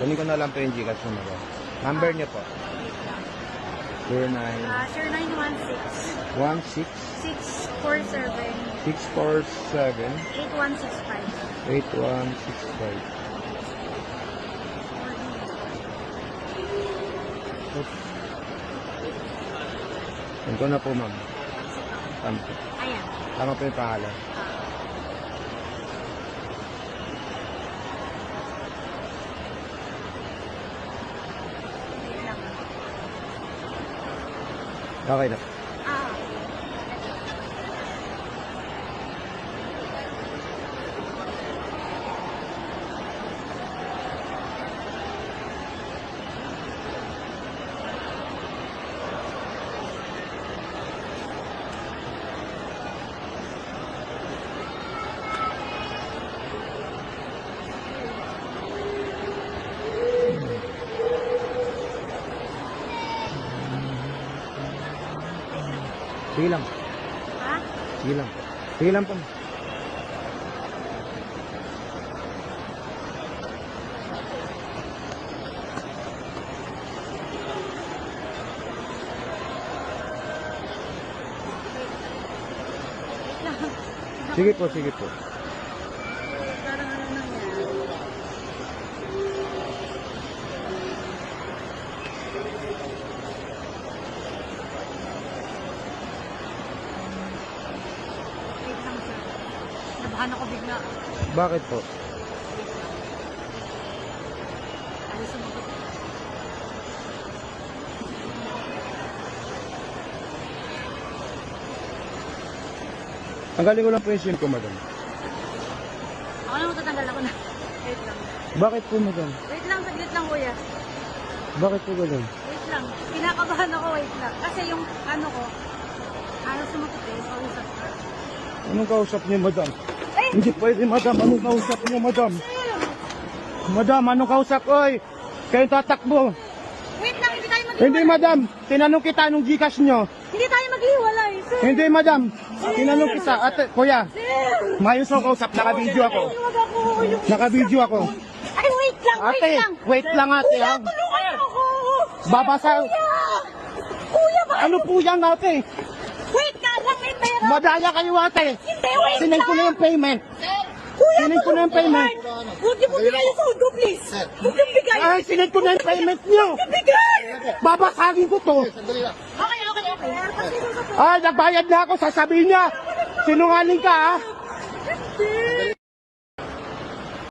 Kunin ko na lang po yung Gcash mo na. Number niyo po. 09 Sure 916 16 647 647 8165. 8165. Oops. Yan ko na po, ma'am. Tama po. Ayan. Tama po yung pangalan. Wait lang. Okay na. Ah. Sige lang. Ha? Sige lang. Sige lang po. Wait lang. Sige po, sige po. Parang ano nangyari. Wait lang, sir. Nabahan ako bigla. Bakit po? Ayos mo ko. Tanggalin ko lang po yung SIM ko, madam. Ako na matatanggal ako na. Wait lang. Bakit po, madam? Wait lang, saglit lang, kuya. Bakit po ganun? Wait lang. Kinakabahan ako, wait lang. Kasi yung ano ko, ano sumakit eh, pausap ko. Anong kausap niyo, madam? Ay! Hindi pwede, madam. Anong kausap niyo, madam? Madam, anong kausap? Oy! Kayo tatakbo. Wait lang, hindi tayo maghiwalay. Hindi, madam. Tinanong kita anong Gcash nyo. Hindi tayo maghiwalay, sir. Hindi, madam. Tinanong kita. Ate, kuya. Sir! Mayos ako kausap. Naka-video ako. Huwag ako. Yung... Naka-video ako. Ay, wait lang, wait Ate, lang. wait lang, ate. Kuya, Ha? tulungan niyo ako. Babasa. Kuya! Kuya, ba? Ano po yan, ate? Wait nga lang, may pera. Madaya kayo, ate. Hindi, wait Sinend ko na yung payment. Kuya, Sinend ko na yung payment. Huwag niyo po bigay yung sundo, please. Huwag niyo bigay. Ay, sinend ko na yung payment nyo. Bigay! Babasagin ko to. Okay. Ay, nagbayad na ako. Sasabihin niya. Sinungaling ka, ha? Hindi.